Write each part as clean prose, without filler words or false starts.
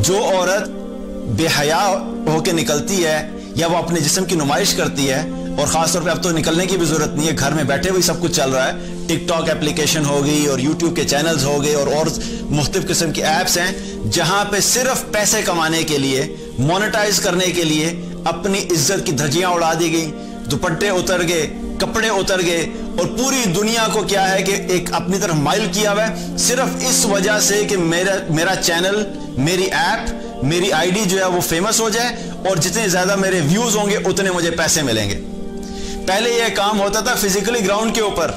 जो औरत बेहया होकर निकलती है या वो अपने जिस्म की नुमाइश करती है, और खास तौर पे अब तो निकलने की भी जरूरत नहीं है, घर में बैठे हुए सब कुछ चल रहा है, टिकटॉक एप्लीकेशन हो गई और यूट्यूब के चैनल्स हो गए और मुख्तलिफ किस्म की ऐप्स हैं जहां पे सिर्फ पैसे कमाने के लिए, मोनेटाइज करने के लिए अपनी इज्जत की धज्जियां उड़ा दी गई, दुपट्टे उतर गए, कपड़े उतर गए, और पूरी दुनिया को क्या है कि एक अपनी तरफ माइल किया हुआ है सिर्फ इस वजह से कि मेरा चैनल, मेरी ऐप, मेरी आईडी जो है वो फेमस हो जाए, और जितने ज्यादा मेरे व्यूज होंगे उतने मुझे पैसे मिलेंगे। पहले यह काम होता था फिजिकली ग्राउंड के ऊपर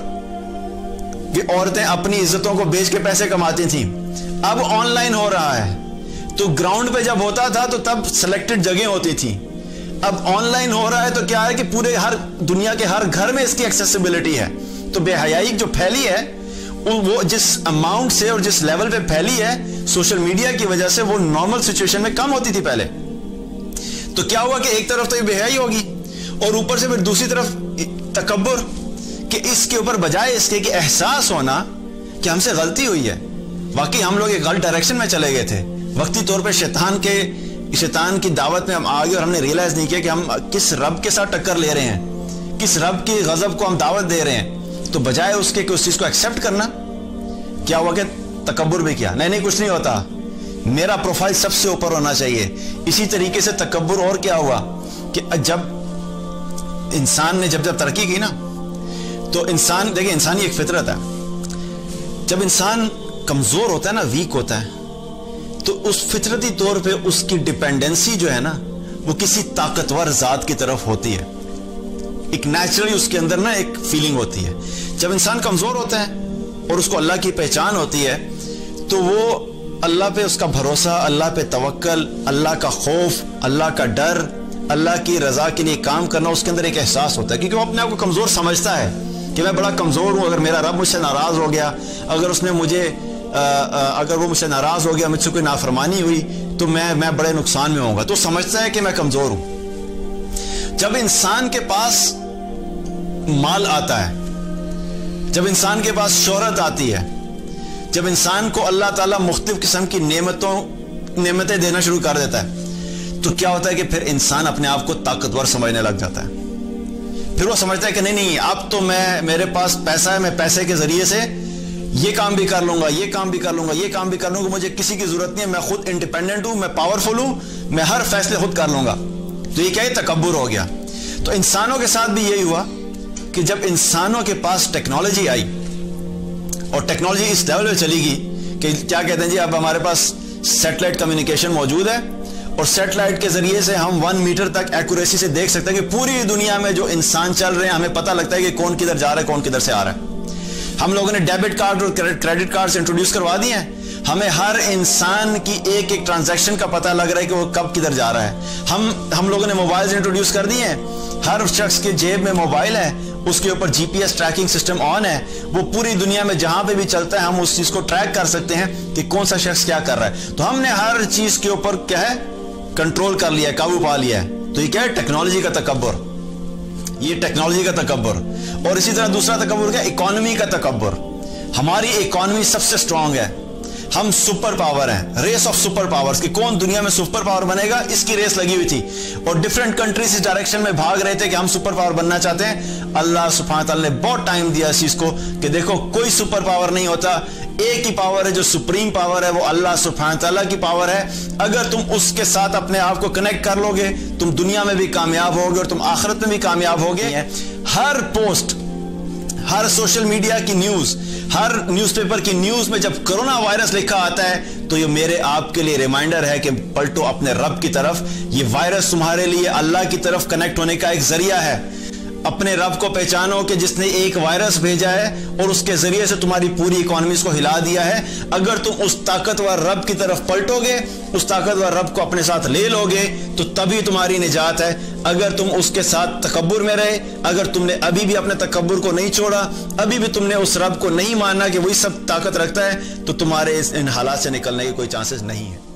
कि औरतें अपनी इज्जतों को बेच के पैसे कमाती थी, अब ऑनलाइन हो रहा है। तो ग्राउंड पे जब होता था तो तब सिलेक्टेड जगह होती थी, अब ऑनलाइन हो रहा है तो क्या है कि पूरे हर दुनिया के हर घर में इसकी एक्सेसिबिलिटी है। तो बेहयाई जो फैली है वो जिस अमाउंट से और जिस लेवल पे फैली है सोशल मीडिया की वजह से, वो नॉर्मल सिचुएशन में कम होती थी पहले। तो क्या हुआ कि एक तरफ तो ये बेहयाई होगी और ऊपर से फिर दूसरी तरफ तकब्बुर, कि इसके ऊपर बजाय इसके कि एहसास होना कि हमसे गलती हुई है, वाकई हम लोग एक गलत डायरेक्शन में चले गए थे, वक्ती तौर पे शैतान की दावत में हम आ गए और हमने रियलाइज नहीं किया कि हम किस रब के साथ टक्कर ले रहे हैं, किस रब की गजब को हम दावत दे रहे हैं। तो बजाय उसके कि उस चीज को एक्सेप्ट करना, क्या हुआ कि तकब्बुर भी किया। नहीं कुछ नहीं होता, मेरा प्रोफाइल सबसे ऊपर होना चाहिए। इसी तरीके से तकब्बुर। और क्या हुआ कि जब इंसान ने जब तरक्की की ना, तो इंसान, देखिए इंसानी एक फितरत है, जब इंसान कमजोर होता है ना, वीक होता है, तो उस फितरती तौर पे उसकी डिपेंडेंसी जो है ना वो किसी ताकतवर जात की तरफ होती है। एक नेचुरली उसके अंदर ना एक फीलिंग होती है। जब इंसान कमजोर होता है और उसको अल्लाह की पहचान होती है तो वो अल्लाह पे उसका भरोसा, अल्लाह पे तवक्कल, अल्लाह का खौफ, अल्लाह का डर, अल्लाह की रजा के लिए काम करना, उसके अंदर एक एहसास होता है, क्योंकि वो अपने आप को कमजोर समझता है कि मैं बड़ा कमजोर हूं, अगर मेरा रब मुझसे नाराज हो गया, अगर वो मुझसे नाराज हो गया, मुझसे कोई नाफरमानी हुई तो मैं बड़े नुकसान में होऊंगा। तो समझता है कि मैं कमजोर हूं। जब इंसान के पास माल आता है, जब इंसान के पास शोहरत आती है, जब इंसान को अल्लाह ताला मुख्तलिफ किस्म की नेमतें देना शुरू कर देता है, तो क्या होता है कि फिर इंसान अपने आप को ताकतवर समझने लग जाता है। फिर वो समझता है कि नहीं अब तो मेरे पास पैसा है, मैं पैसे के जरिए से ये काम भी कर लूंगा, ये काम भी कर लूंगा, ये काम भी कर लूंगा, मुझे किसी की जरूरत नहीं है, मैं खुद इंडिपेंडेंट हूं, मैं पावरफुल हूं, मैं हर फैसले खुद कर लूंगा। तो ये क्या है, तकब्बुर हो गया। तो इंसानों के साथ भी यही हुआ कि जब इंसानों के पास टेक्नोलॉजी आई और टेक्नोलॉजी इस लेवल पे चली गई कि क्या कहते हैं जी, अब हमारे पास सैटेलाइट कम्युनिकेशन मौजूद है और सैटेलाइट के जरिए से हम 1 मीटर तक एक्यूरेसी से देख सकते हैं कि पूरी दुनिया में जो इंसान चल रहे हैं, हमें पता लगता है कि कौन किधर जा रहा है, कौन किधर से आ रहा है। हम लोगों ने डेबिट कार्ड और क्रेडिट कार्ड इंट्रोड्यूस करवा दिए हैं, हमें हर इंसान की एक एक ट्रांजैक्शन का पता लग रहा है कि वो कब किधर जा रहा है। हम लोगों ने मोबाइल इंट्रोड्यूस कर दिए हैं, हर शख्स के जेब में मोबाइल है, उसके ऊपर जीपीएस ट्रैकिंग सिस्टम ऑन है, वो पूरी दुनिया में जहां पे भी चलता है हम उस चीज को ट्रैक कर सकते हैं कि कौन सा शख्स क्या कर रहा है। तो हमने हर चीज के ऊपर क्या है, कंट्रोल कर लिया है, काबू पा लिया है। तो ये क्या है, टेक्नोलॉजी का तकब्बुर, ये टेक्नोलॉजी का तकब्बुर। और इसी तरह दूसरा तकब्बुर क्या, इकोनॉमी का तकब्बुर। हमारी इकोनॉमी सबसे स्ट्रांग है, हम सुपर पावर हैं, रेस ऑफ सुपर पावर्स, कि कौन दुनिया में सुपर पावर बनेगा, इसकी रेस लगी हुई थी और डिफरेंट कंट्रीज इस डायरेक्शन में भाग रहे थे कि हम सुपर पावर बनना चाहते हैं। अल्लाह सुब्हानहू तआला ने बहुत टाइम दिया इस चीज को कि देखो कोई सुपर पावर नहीं होता, एक ही पावर है जो सुप्रीम पावर है, वो अल्लाह सुब्हानहू तआला की पावर है। अगर तुम उसके साथ अपने आप को कनेक्ट कर लोगे, तुम दुनिया में भी कामयाब होगे और तुम आखिरत में भी कामयाब होगे। हर पोस्ट, हर सोशल मीडिया की न्यूज, हर न्यूज़पेपर की न्यूज में जब कोरोना वायरस लिखा आता है तो ये मेरे आपके लिए रिमाइंडर है कि पलटो अपने रब की तरफ। ये वायरस तुम्हारे लिए अल्लाह की तरफ कनेक्ट होने का एक जरिया है। अपने रब को पहचानो कि जिसने एक वायरस भेजा है और उसके जरिए से तुम्हारी पूरी इकोनॉमीज को हिला दिया है। अगर तुम उस ताकतवर रब की तरफ पलटोगे, उस ताकतवर रब को अपने साथ ले लोगे, तो तभी तुम्हारी निजात है। अगर तुम उसके साथ तकब्बुर में रहे, अगर तुमने अभी भी अपने तकब्बुर को नहीं छोड़ा, अभी भी तुमने उस रब को नहीं माना कि वही सब ताकत रखता है, तो तुम्हारे इन हालात से निकलने के कोई चांसेस नहीं है।